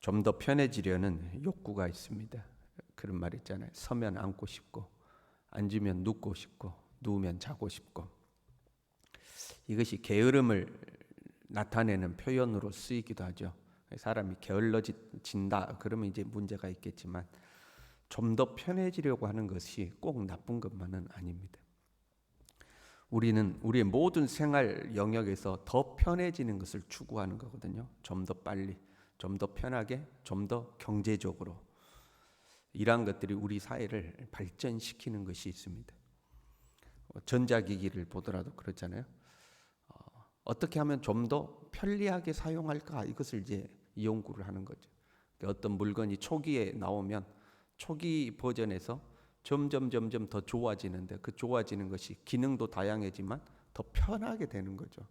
좀 더 편해지려는 욕구가 있습니다. 그런 말 있잖아요. 서면 앉고 싶고, 앉으면 눕고 싶고, 누우면 자고 싶고. 이것이 게으름을 나타내는 표현으로 쓰이기도 하죠. 사람이 게을러진다 그러면 이제 문제가 있겠지만, 좀 더 편해지려고 하는 것이 꼭 나쁜 것만은 아닙니다. 우리는 우리의 모든 생활 영역에서 더 편해지는 것을 추구하는 거거든요. 좀 더 빨리, 좀 더 편하게, 좀 더 경제적으로. 이러한 것들이 우리 사회를 발전시키는 것이 있습니다. 전자기기를 보더라도 그렇잖아요. 어떻게 하면 좀 더 편리하게 사용할까, 이것을 이제 연구를 하는 거죠. 어떤 물건이 초기에 나오면 초기 버전에서 점점 더 좋아지는데, 그 좋아지는 것이 기능도 다양해지만 더 편하게 되는 거죠.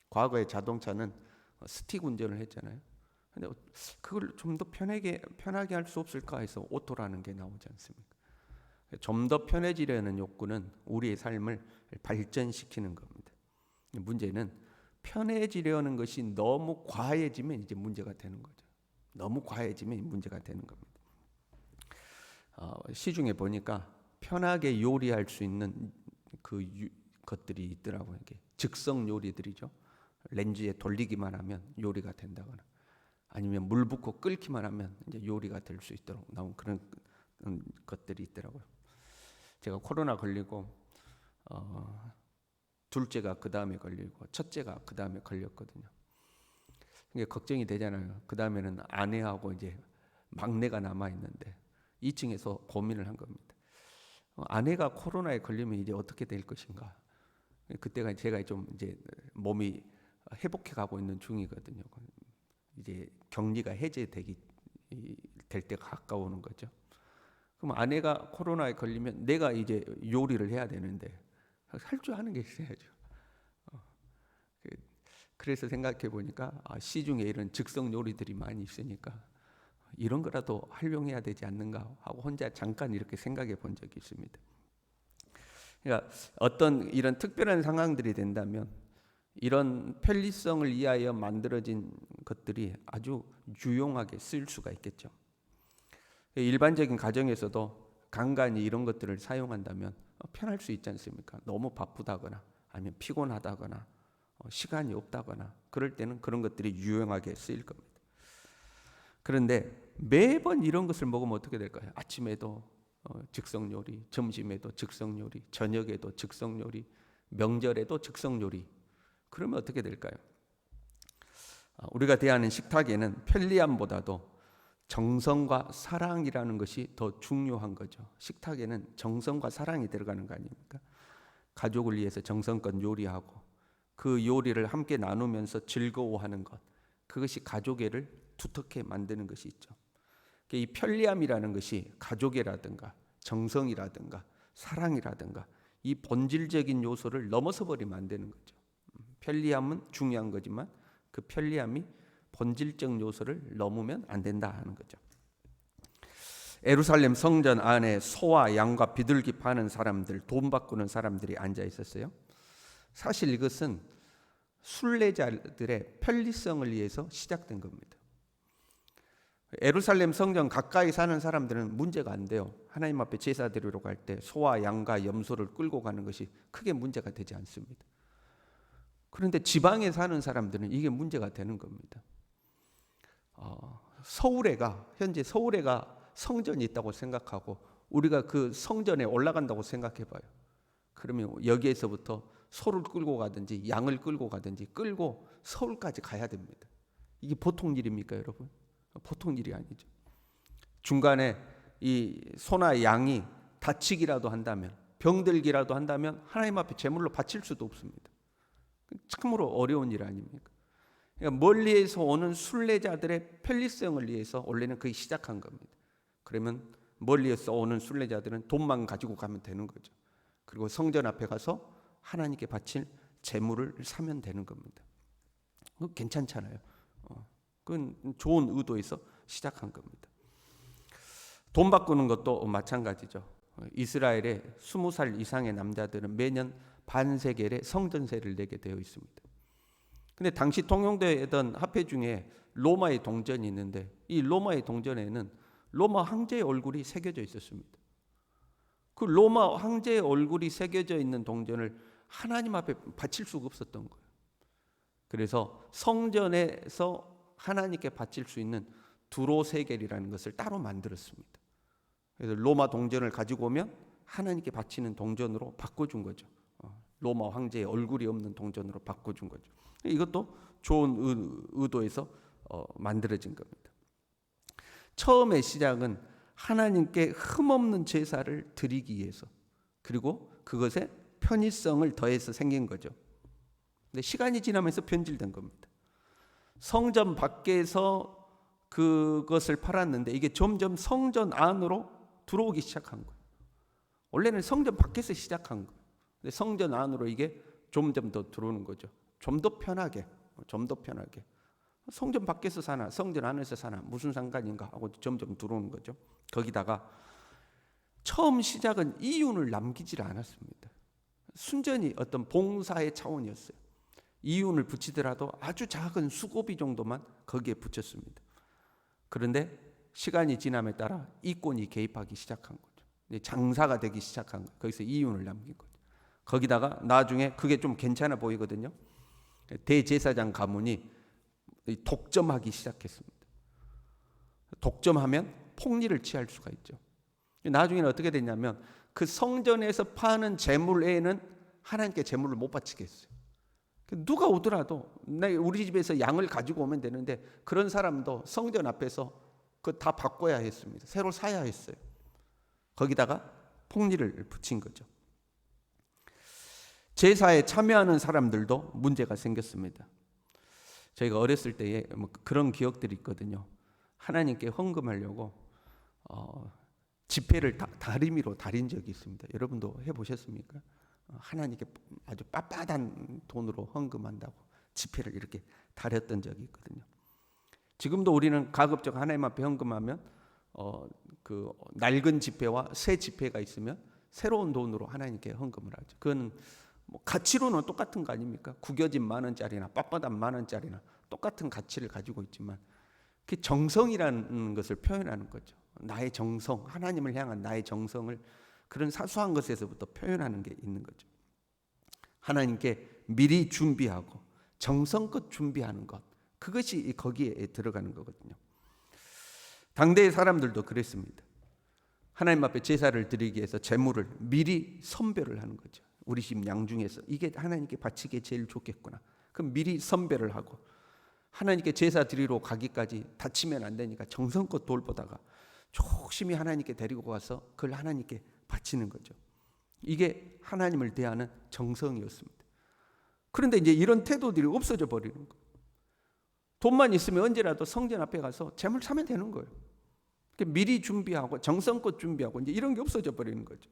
과거에 자동차는 스틱 운전을 했잖아요. 근데 그걸 좀 더 편하게 할 수 없을까 해서 오토라는 게 나오지 않습니까? 좀 더 편해지려는 욕구는 우리의 삶을 발전시키는 겁니다. 문제는 편해지려는 것이 너무 과해지면 이제 문제가 되는 거죠. 너무 과해지면 문제가 되는 겁니다. 시중에 보니까 편하게 요리할 수 있는 것들이 있더라고요. 이게 즉석 요리들이죠. 렌즈에 돌리기만 하면 요리가 된다거나, 아니면 물 붓고 끓기만 하면 이제 요리가 될 수 있도록 나온 그런 것들이 있더라고요. 제가 코로나 걸리고 둘째가 그 다음에 걸리고 첫째가 그 다음에 걸렸거든요. 이게 걱정이 되잖아요. 그 다음에는 아내하고 이제 막내가 남아 있는데 2층에서 고민을 한 겁니다. 아내가 코로나에 걸리면 이제 어떻게 될 것인가. 그때가 제가 좀 이제 몸이 회복해 가고 있는 중이거든요. 이제 격리가 해제되기 될 때가 가까우는 거죠. 그럼 아내가 코로나에 걸리면 내가 이제 요리를 해야 되는데 할 줄 아는 게 있어야죠. 그래서 생각해 보니까 시중에 이런 즉석 요리들이 많이 있으니까 이런 거라도 활용해야 되지 않는가 하고 혼자 잠깐 이렇게 생각해 본 적이 있습니다. 그러니까 어떤 이런 특별한 상황들이 된다면 이런 편리성을 위하여 만들어진 것들이 아주 유용하게 쓰일 수가 있겠죠. 일반적인 가정에서도 간간히 이런 것들을 사용한다면 편할 수 있지 않습니까? 너무 바쁘다거나 아니면 피곤하다거나 시간이 없다거나 그럴 때는 그런 것들이 유용하게 쓰일 겁니다. 그런데 매번 이런 것을 먹으면 어떻게 될까요? 아침에도 즉석 요리, 점심에도 즉석 요리, 저녁에도 즉석 요리, 명절에도 즉석 요리. 그러면 어떻게 될까요? 우리가 대하는 식탁에는 편리함보다도 정성과 사랑이라는 것이 더 중요한 거죠. 식탁에는 정성과 사랑이 들어가는 거 아닙니까? 가족을 위해서 정성껏 요리하고 그 요리를 함께 나누면서 즐거워하는 것, 그것이 가족애를 두텁게 만드는 것이 있죠. 이 편리함이라는 것이 가족애라든가 정성이라든가 사랑이라든가 이 본질적인 요소를 넘어서 버리면 안 되는 거죠. 편리함은 중요한 거지만 그 편리함이 본질적 요소를 넘으면 안 된다 하는 거죠. 예루살렘 성전 안에 소와 양과 비둘기 파는 사람들, 돈 바꾸는 사람들이 앉아 있었어요. 사실 이것은 순례자들의 편리성을 위해서 시작된 겁니다. 예루살렘 성전 가까이 사는 사람들은 문제가 안 돼요. 하나님 앞에 제사 드리러 갈 때 소와 양과 염소를 끌고 가는 것이 크게 문제가 되지 않습니다. 그런데 지방에 사는 사람들은 이게 문제가 되는 겁니다. 현재 서울에가 성전이 있다고 생각하고 우리가 그 성전에 올라간다고 생각해 봐요. 그러면 여기에서부터 소를 끌고 가든지 양을 끌고 가든지 끌고 서울까지 가야 됩니다. 이게 보통 일입니까, 여러분? 보통 일이 아니죠. 중간에 이 소나 양이 다치기라도 한다면, 병들기라도 한다면 하나님 앞에 제물로 바칠 수도 없습니다. 참으로 어려운 일 아닙니까? 그러니까 멀리에서 오는 순례자들의 편리성을 위해서 원래는 그게 시작한 겁니다. 그러면 멀리에서 오는 순례자들은 돈만 가지고 가면 되는 거죠. 그리고 성전 앞에 가서 하나님께 바칠 제물을 사면 되는 겁니다. 그거 괜찮잖아요. 그건 좋은 의도에서 시작한 겁니다. 돈 바꾸는 것도 마찬가지죠. 이스라엘의 20살 이상의 남자들은 매년 반세겔의 성전세를 내게 되어 있습니다. 근데 당시 통용되던 화폐 중에 로마의 동전이 있는데 이 로마의 동전에는 로마 황제의 얼굴이 새겨져 있었습니다. 그 로마 황제의 얼굴이 새겨져 있는 동전을 하나님 앞에 바칠 수가 없었던 거예요. 그래서 성전에서 하나님께 바칠 수 있는 두로세겔이라는 것을 따로 만들었습니다. 그래서 로마 동전을 가지고 오면 하나님께 바치는 동전으로 바꿔준 거죠. 로마 황제의 얼굴이 없는 동전으로 바꿔준 거죠. 이것도 좋은 의도에서 만들어진 겁니다. 처음의 시작은 하나님께 흠없는 제사를 드리기 위해서, 그리고 그것에 편의성을 더해서 생긴 거죠. 근데 시간이 지나면서 변질된 겁니다. 성전 밖에서 그것을 팔았는데 이게 점점 성전 안으로 들어오기 시작한 거예요. 원래는 성전 밖에서 시작한 거예요. 근데 성전 안으로 이게 점점 더 들어오는 거죠. 좀 더 편하게. 성전 밖에서 사나 성전 안에서 사나 무슨 상관인가 하고 점점 들어오는 거죠. 거기다가 처음 시작은 이윤을 남기질 않았습니다. 순전히 어떤 봉사의 차원이었어요. 이윤을 붙이더라도 아주 작은 수고비 정도만 거기에 붙였습니다. 그런데 시간이 지남에 따라 이권이 개입하기 시작한 거죠. 장사가 되기 시작한 거예요. 거기서 이윤을 남긴 거죠. 거기다가 나중에 그게 좀 괜찮아 보이거든요. 대제사장 가문이 독점하기 시작했습니다. 독점하면 폭리를 취할 수가 있죠. 나중에는 어떻게 됐냐면 그 성전에서 파는 재물 외에는 하나님께 재물을 못 바치게 했어요. 누가 오더라도 우리 집에서 양을 가지고 오면 되는데 그런 사람도 성전 앞에서 그 다 바꿔야 했습니다. 새로 사야 했어요. 거기다가 폭리를 붙인 거죠. 제사에 참여하는 사람들도 문제가 생겼습니다. 저희가 어렸을 때에 그런 기억들이 있거든요. 하나님께 헌금하려고 지폐를 다리미로 다린 적이 있습니다. 여러분도 해보셨습니까? 하나님께 아주 빳빳한 돈으로 헌금한다고 지폐를 이렇게 다렸던 적이 있거든요. 지금도 우리는 가급적 하나님 앞에 헌금하면 그 낡은 지폐와 새 지폐가 있으면 새로운 돈으로 하나님께 헌금을 하죠. 그건 가치로는 똑같은 거 아닙니까? 구겨진 10,000원짜리나 빳빳한 10,000원짜리나 똑같은 가치를 가지고 있지만 그 정성이라는 것을 표현하는 거죠. 나의 정성, 하나님을 향한 나의 정성을 그런 사소한 것에서부터 표현하는 게 있는 거죠. 하나님께 미리 준비하고 정성껏 준비하는 것, 그것이 거기에 들어가는 거거든요. 당대의 사람들도 그랬습니다. 하나님 앞에 제사를 드리기 위해서 제물을 미리 선별을 하는 거죠. 우리 집 양 중에서 이게 하나님께 바치기에 제일 좋겠구나. 그럼 미리 선별을 하고 하나님께 제사 드리러 가기까지 다치면 안 되니까 정성껏 돌보다가 조심히 하나님께 데리고 가서 그걸 하나님께 바치는 거죠. 이게 하나님을 대하는 정성이었습니다. 그런데 이제 이런 태도들이 없어져 버리는 거예요. 돈만 있으면 언제라도 성전 앞에 가서 제물 사면 되는 거예요. 미리 준비하고 정성껏 준비하고 이제 이런 게 없어져 버리는 거죠.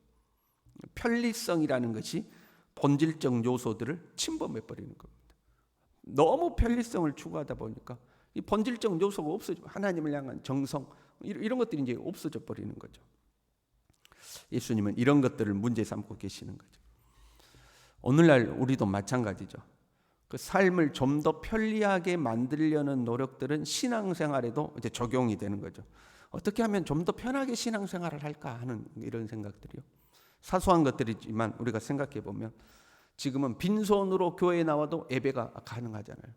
편리성이라는 것이 본질적 요소들을 침범해 버리는 겁니다. 너무 편리성을 추구하다 보니까 이 본질적 요소가 없어지고 하나님을 향한 정성 이런 것들이 이제 없어져 버리는 거죠. 예수님은 이런 것들을 문제 삼고 계시는 거죠. 오늘날 우리도 마찬가지죠. 그 삶을 좀 더 편리하게 만들려는 노력들은 신앙생활에도 이제 적용이 되는 거죠. 어떻게 하면 좀 더 편하게 신앙생활을 할까 하는 이런 생각들이요. 사소한 것들이지만 우리가 생각해 보면 지금은 빈손으로 교회에 나와도 예배가 가능하잖아요.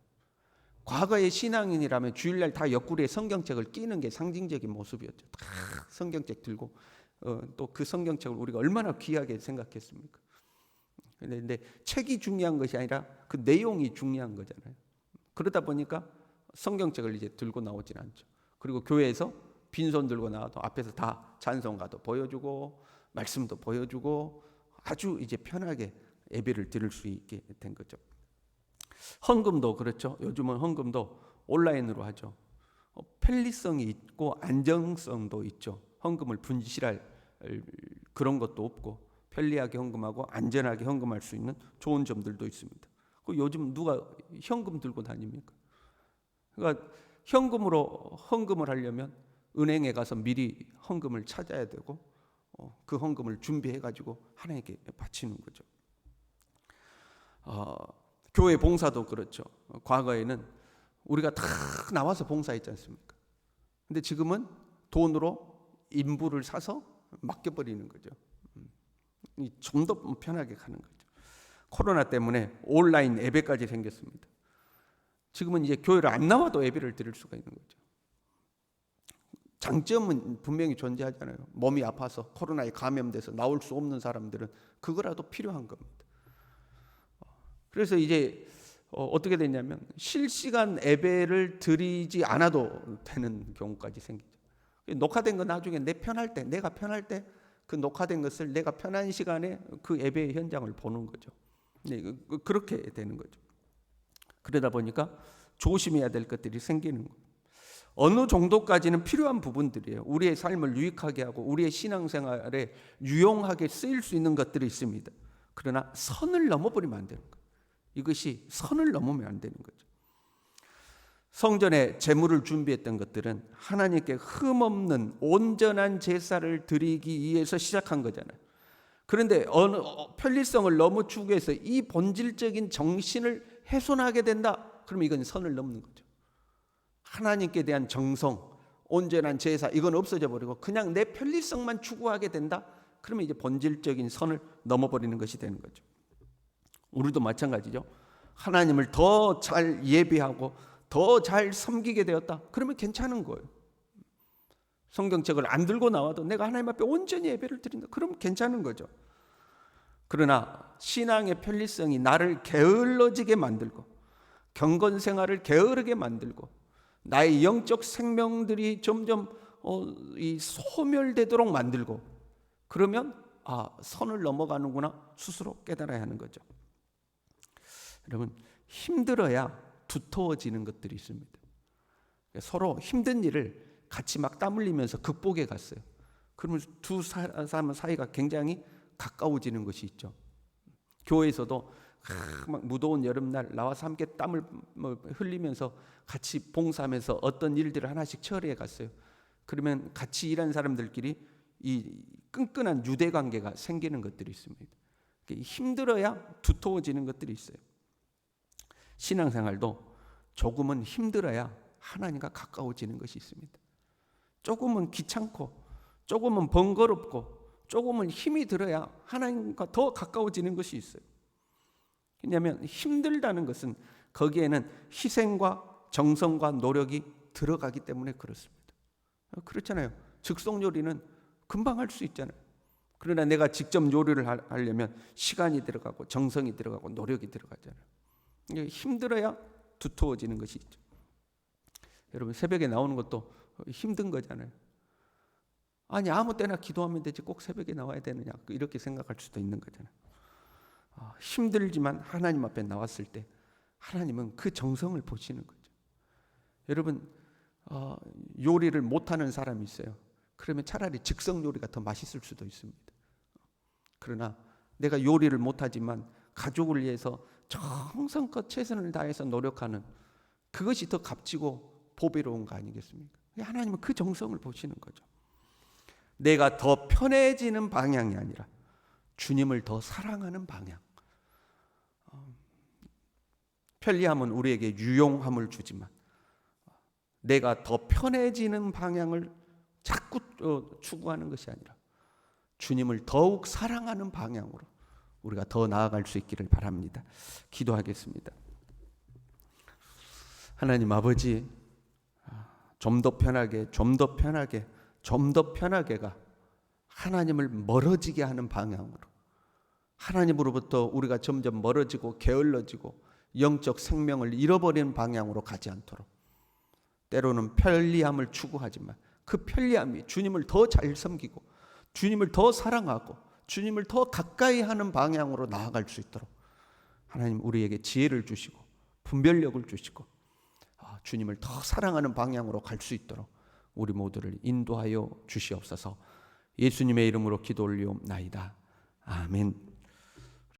과거의 신앙인이라면 주일날 다 옆구리에 성경책을 끼는 게 상징적인 모습이었죠. 다 성경책 들고 또 그 성경책을 우리가 얼마나 귀하게 생각했습니까? 그런데 책이 중요한 것이 아니라 그 내용이 중요한 거잖아요. 그러다 보니까 성경책을 이제 들고 나오진 않죠. 그리고 교회에서 빈손 들고 나와도 앞에서 다 찬송가도 보여주고 말씀도 보여주고 아주 이제 편하게 예배를 드릴 수 있게 된 거죠. 헌금도 그렇죠. 요즘은 헌금도 온라인으로 하죠. 편리성이 있고 안정성도 있죠. 헌금을 분실할 그런 것도 없고 편리하게 헌금하고 안전하게 헌금할 수 있는 좋은 점들도 있습니다. 요즘 누가 현금 들고 다닙니까? 그러니까 현금으로 헌금을 하려면 은행에 가서 미리 헌금을 찾아야 되고 그 헌금을 준비해 가지고 하나님께 바치는 거죠. 교회 봉사도 그렇죠. 과거에는 우리가 다 나와서 봉사했지 않습니까? 근데 지금은 돈으로 인부를 사서 맡겨버리는 거죠. 좀 더 편하게 가는 거죠. 코로나 때문에 온라인 예배까지 생겼습니다. 지금은 이제 교회를 안 나와도 예배를 드릴 수가 있는 거죠. 장점은 분명히 존재하잖아요. 몸이 아파서 코로나에 감염돼서 나올 수 없는 사람들은 그거라도 필요한 겁니다. 그래서 이제 어떻게 됐냐면 실시간 예배를 드리지 않아도 되는 경우까지 생기죠. 녹화된 거 나중에 내 편할 때, 내가 편할 때 그 녹화된 것을 내가 편한 시간에 그 예배 현장을 보는 거죠. 그렇게 되는 거죠. 그러다 보니까 조심해야 될 것들이 생기는 거예요. 어느 정도까지는 필요한 부분들이에요. 우리의 삶을 유익하게 하고 우리의 신앙생활에 유용하게 쓰일 수 있는 것들이 있습니다. 그러나 선을 넘어버리면 안 되는 거예요. 이것이 선을 넘으면 안 되는 거죠. 성전에 제물을 준비했던 것들은 하나님께 흠없는 온전한 제사를 드리기 위해서 시작한 거잖아요. 그런데 편리성을 너무 추구해서 이 본질적인 정신을 훼손하게 된다. 그러면 이건 선을 넘는 거죠. 하나님께 대한 정성, 온전한 제사 이건 없어져 버리고 그냥 내 편리성만 추구하게 된다. 그러면 이제 본질적인 선을 넘어버리는 것이 되는 거죠. 우리도 마찬가지죠. 하나님을 더 잘 예배하고 더 잘 섬기게 되었다. 그러면 괜찮은 거예요. 성경책을 안 들고 나와도 내가 하나님 앞에 온전히 예배를 드린다. 그러면 괜찮은 거죠. 그러나 신앙의 편리성이 나를 게을러지게 만들고 경건 생활을 게으르게 만들고 나의 영적 생명들이 점점 소멸되도록 만들고 그러면 선을 넘어가는구나 스스로 깨달아야 하는 거죠. 여러분 힘들어야 두터워지는 것들이 있습니다. 서로 힘든 일을 같이 막 땀 흘리면서 극복해 갔어요. 그러면 두 사람 사이가 굉장히 가까워지는 것이 있죠. 교회에서도 막 무더운 여름날 나와서 함께 땀을 흘리면서 같이 봉사하면서 어떤 일들을 하나씩 처리해 갔어요. 그러면 같이 일한 사람들끼리 이 끈끈한 유대 관계가 생기는 것들이 있습니다. 힘들어야 두터워지는 것들이 있어요. 신앙생활도 조금은 힘들어야 하나님과 가까워지는 것이 있습니다. 조금은 귀찮고 조금은 번거롭고 조금은 힘이 들어야 하나님과 더 가까워지는 것이 있어요. 왜냐하면 힘들다는 것은 거기에는 희생과 정성과 노력이 들어가기 때문에 그렇습니다. 그렇잖아요. 즉석 요리는 금방 할 수 있잖아요. 그러나 내가 직접 요리를 하려면 시간이 들어가고 정성이 들어가고 노력이 들어가잖아요. 힘들어야 두터워지는 것이 있죠. 여러분 새벽에 나오는 것도 힘든 거잖아요. 아니 아무 때나 기도하면 되지 꼭 새벽에 나와야 되느냐 이렇게 생각할 수도 있는 거잖아요. 힘들지만 하나님 앞에 나왔을 때 하나님은 그 정성을 보시는 거죠. 여러분 요리를 못하는 사람이 있어요. 그러면 차라리 즉석 요리가 더 맛있을 수도 있습니다. 그러나 내가 요리를 못하지만 가족을 위해서 정성껏 최선을 다해서 노력하는 그것이 더 값지고 보배로운 거 아니겠습니까? 하나님은 그 정성을 보시는 거죠. 내가 더 편해지는 방향이 아니라 주님을 더 사랑하는 방향. 편리함은 우리에게 유용함을 주지만 내가 더 편해지는 방향을 자꾸 추구하는 것이 아니라 주님을 더욱 사랑하는 방향으로 우리가 더 나아갈 수 있기를 바랍니다. 기도하겠습니다. 하나님 아버지, 좀 더 편하게, 좀 더 편하게, 좀 더 편하게가 하나님을 멀어지게 하는 방향으로 하나님으로부터 우리가 점점 멀어지고 게을러지고 영적 생명을 잃어버리는 방향으로 가지 않도록 때로는 편리함을 추구하지만 그 편리함이 주님을 더 잘 섬기고 주님을 더 사랑하고 주님을 더 가까이 하는 방향으로 나아갈 수 있도록 하나님 우리에게 지혜를 주시고 분별력을 주시고 주님을 더 사랑하는 방향으로 갈 수 있도록 우리 모두를 인도하여 주시옵소서. 예수님의 이름으로 기도 올리옵나이다. 아멘.